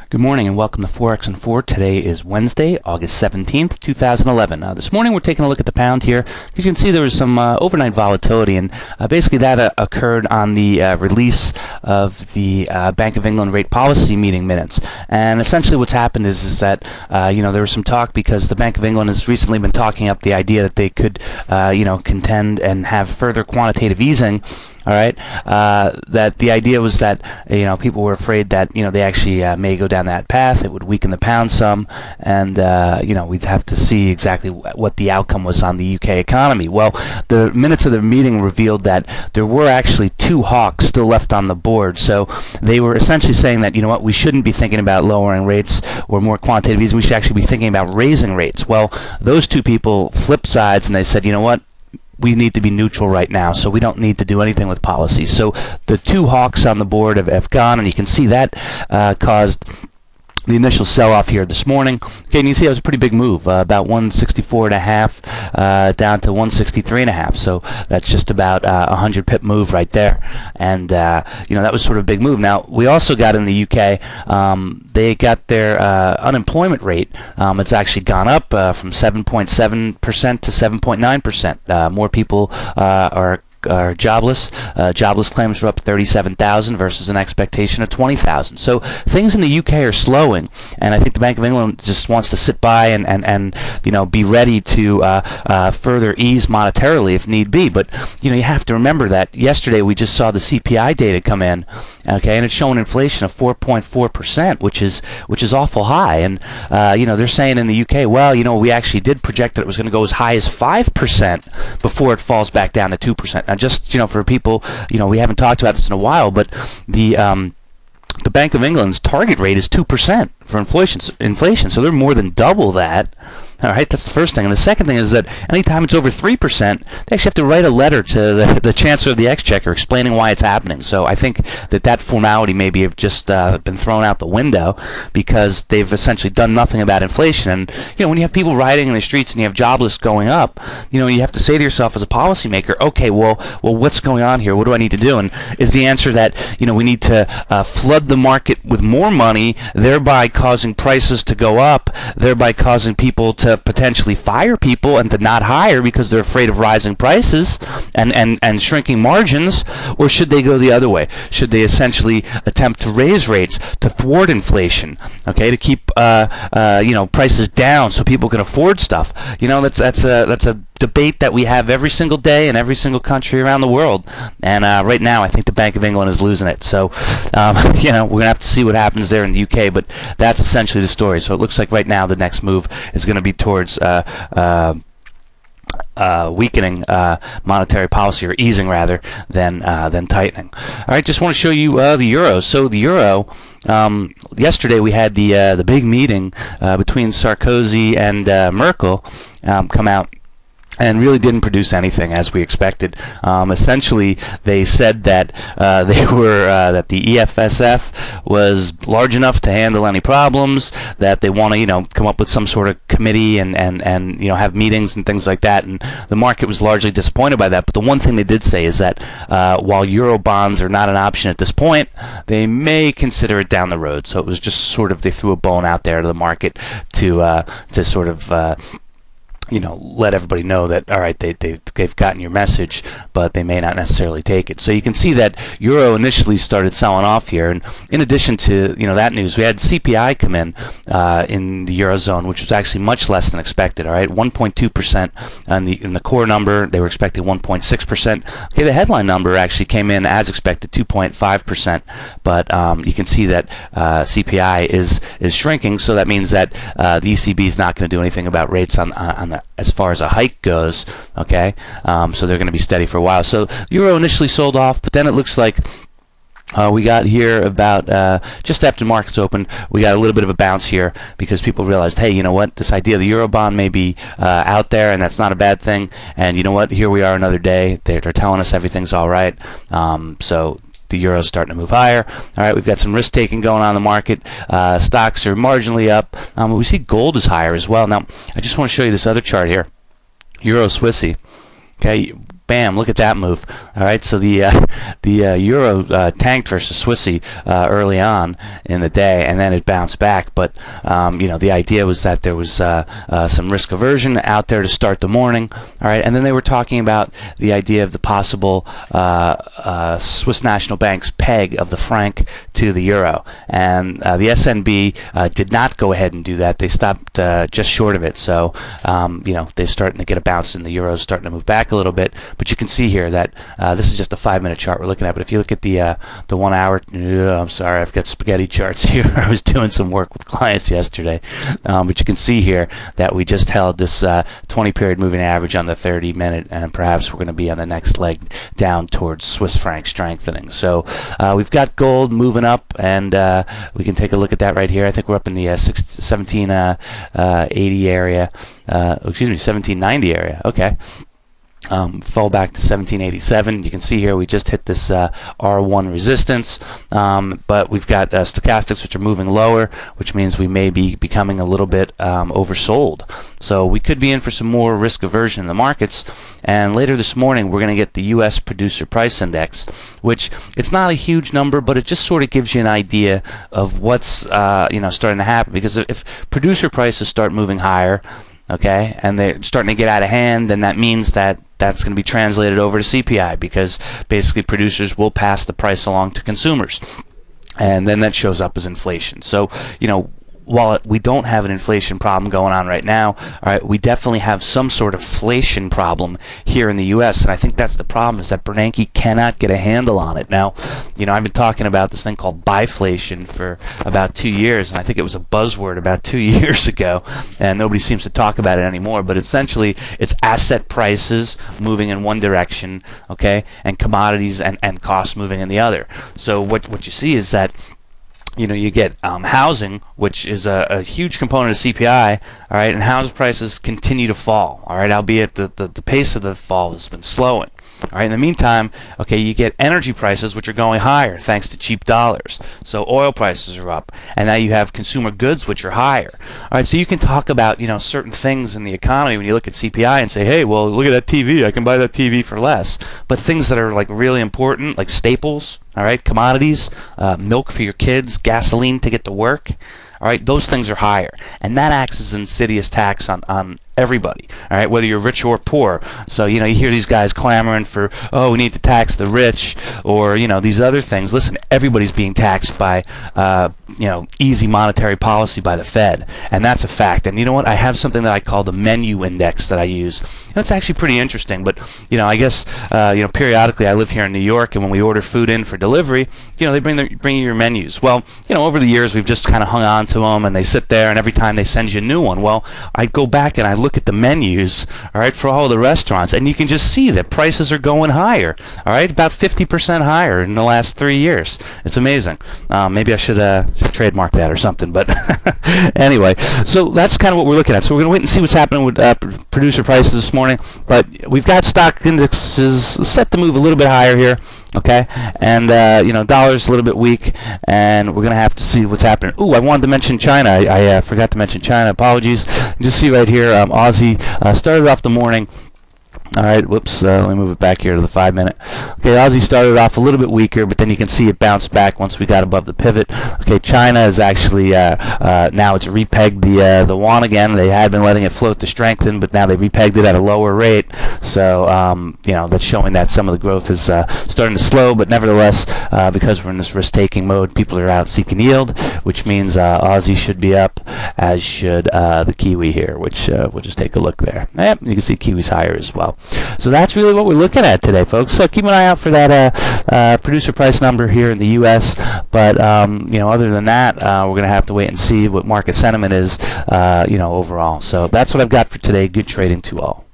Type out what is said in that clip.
Good morning and welcome to Forex In Four. Today is Wednesday, August 17th, 2011. This morning we're taking a look at the pound here. As you can see, there was some overnight volatility, and basically that occurred on the release of the Bank of England rate policy meeting minutes. And essentially what's happened is that there was some talk because the Bank of England has recently been talking up the idea that they could contend and have further quantitative easing. All right, that the idea was that people were afraid that they actually may go down that path. It would weaken the pound some, and we'd have to see exactly what the outcome was on the UK economy. Well, the minutes of the meeting revealed that there were actually two hawks still left on the board. So they were essentially saying that we shouldn't be thinking about lowering rates or more quantitative easing. We should actually be thinking about raising rates. Well, those two people flipped sides and they said, we need to be neutral right now, so we don't need to do anything with policy. So the two hawks on the board have gone, and you can see that caused the initial sell-off here this morning. Okay, and you see it was a pretty big move, about 164.5 down to 163.5. So that's just about a 100 pip move right there, and that was sort of a big move. Now we also got in the UK, they got their unemployment rate. It's actually gone up from 7.7% to 7.9%. More people are jobless. Jobless claims are up 37,000 versus an expectation of 20,000. So things in the UK are slowing, and I think the Bank of England just wants to sit by and be ready to further ease monetarily if need be. But you have to remember that yesterday we just saw the CPI data come in, okay, and it's showing inflation of 4.4%, which is awful high. And they're saying in the UK, well, we actually did project that it was going to go as high as 5% before it falls back down to 2%. Now, just for people, we haven't talked about this in a while, but the Bank of England's target rate is 2% for inflation, so they're more than double that. All right, that's the first thing. And the second thing is that anytime it's over 3%, they actually have to write a letter to the Chancellor of the Exchequer explaining why it's happening. So I think that formality maybe have just been thrown out the window because they've essentially done nothing about inflation. And when you have people rioting in the streets and you have jobless going up, you have to say to yourself as a policymaker, okay, well, what's going on here? What do I need to do? And is the answer that we need to flood the market with more money, thereby causing prices to go up, thereby causing people to potentially fire people and to not hire because they're afraid of rising prices and shrinking margins? Or should they go the other way? Should they essentially attempt to raise rates to thwart inflation, okay, to keep prices down so people can afford stuff? That's a debate that we have every single day in every single country around the world, and right now I think the Bank of England is losing it. So we're gonna have to see what happens there in the UK, but that's essentially the story. So it looks like right now the next move is going to be towards weakening monetary policy, or easing rather than tightening. All right, just want to show you the euro. So the euro, yesterday we had the big meeting between Sarkozy and Merkel come out, and really didn't produce anything as we expected. Essentially, they said that that the EFSF was large enough to handle any problems, that they want to come up with some sort of committee and have meetings and things like that. And the market was largely disappointed by that. But the one thing they did say is that while euro bonds are not an option at this point, they may consider it down the road. So it was just sort of, they threw a bone out there to the market to sort of let everybody know that, all right, they've gotten your message, but they may not necessarily take it. So you can see that euro initially started selling off here, and in addition to that news, we had CPI come in the eurozone, which was actually much less than expected. All right, 1.2% in the core number. They were expecting 1.6%. Okay, the headline number actually came in as expected, 2.5%. But you can see that CPI is shrinking, so that means that the ECB is not going to do anything about rates on as far as a hike goes, okay? So they're going to be steady for a while. So euro initially sold off, but then it looks like we got here about just after markets opened, we got a little bit of a bounce here because people realized, hey, you know what, this idea of the euro bond may be out there, and that's not a bad thing. And you know what, here we are another day. They're telling us everything's all right. So the euro's starting to move higher. All right, we've got some risk taking going on in the market. Stocks are marginally up. We see gold is higher as well. Now, I just want to show you this other chart here, Euro Swissy. Okay, bam, look at that move. All right, so the euro tanked versus Swissy early on in the day, and then it bounced back. But the idea was that there was some risk aversion out there to start the morning. All right, and then they were talking about the idea of the possible Swiss National Bank's peg of the franc to the euro, and the SNB did not go ahead and do that. They stopped just short of it. So they're starting to get a bounce, and the euro is starting to move back a little bit. But you can see here that this is just a 5-minute chart we're looking at. But if you look at the 1 hour, I'm sorry, I've got spaghetti charts here. I was doing some work with clients yesterday, but you can see here that we just held this 20-period moving average on the 30-minute, and perhaps we're going to be on the next leg down towards Swiss franc strengthening. So we've got gold moving up, and we can take a look at that right here. I think we're up in the 1780 area. Excuse me, 1790 area. Okay. Fell back to 1787. You can see here we just hit this R1 resistance, but we've got stochastics which are moving lower, which means we may be becoming a little bit oversold. So we could be in for some more risk aversion in the markets. And later this morning we're going to get the U.S. Producer Price Index, which it's not a huge number, but it just sort of gives you an idea of what's starting to happen. Because if producer prices start moving higher, okay, and they're starting to get out of hand, then that means that that's going to be translated over to CPI, because basically producers will pass the price along to consumers, and then that shows up as inflation. So while we don't have an inflation problem going on right now, all right, we definitely have some sort of inflation problem here in the U.S., and I think that's the problem, is that Bernanke cannot get a handle on it. Now, I've been talking about this thing called biflation for about 2 years, and I think it was a buzzword about 2 years ago, and nobody seems to talk about it anymore. But essentially, it's asset prices moving in one direction, okay, and commodities and costs moving in the other. So what you see is that you get housing, which is a huge component of CPI, all right, and house prices continue to fall, all right, albeit the pace of the fall has been slowing. All right, in the meantime, okay, you get energy prices which are going higher thanks to cheap dollars. So oil prices are up, and now you have consumer goods which are higher. All right, so you can talk about certain things in the economy when you look at CPI and say, hey, well, look at that TV, I can buy that TV for less. But things that are like really important, like staples, all right, commodities, milk for your kids, gasoline to get to work, all right, those things are higher, and that acts as an insidious tax on everybody, all right, whether you're rich or poor. So you hear these guys clamoring for, oh, we need to tax the rich, or these other things. Listen, everybody's being taxed by easy monetary policy by the Fed, and that's a fact. And you know what? I have something that I call the menu index that I use, and it's actually pretty interesting. But I guess periodically I live here in New York, and when we order food in for delivery, they bring you your menus. Well, over the years we've just kind of hung on to them, and they sit there, and every time they send you a new one. Well, I go back and I look at the menus, all right, for all the restaurants, and you can just see that prices are going higher, all right, about 50% higher in the last 3 years. It's amazing. Maybe I should trademark that or something, but anyway, so that's kind of what we're looking at. So we're going to wait and see what's happening with producer prices this morning, but we've got stock indexes set to move a little bit higher here, okay, and dollar's a little bit weak, and we're going to have to see what's happening. Ooh, I wanted to mention China. I forgot to mention China. Apologies. You just see right here, Aussie started off the morning. All right, whoops, let me move it back here to the 5-minute. Okay, Aussie started off a little bit weaker, but then you can see it bounced back once we got above the pivot. Okay, China is actually, now it's repegged the yuan again. They had been letting it float to strengthen, but now they've repegged it at a lower rate. So, that's showing that some of the growth is starting to slow, but nevertheless, because we're in this risk-taking mode, people are out seeking yield, which means Aussie should be up, as should the Kiwi here, which we'll just take a look there. Yep, you can see Kiwi's higher as well. So that's really what we're looking at today, folks. So keep an eye out for that producer price number here in the U.S. But other than that, we're going to have to wait and see what market sentiment is, overall. So that's what I've got for today. Good trading to all.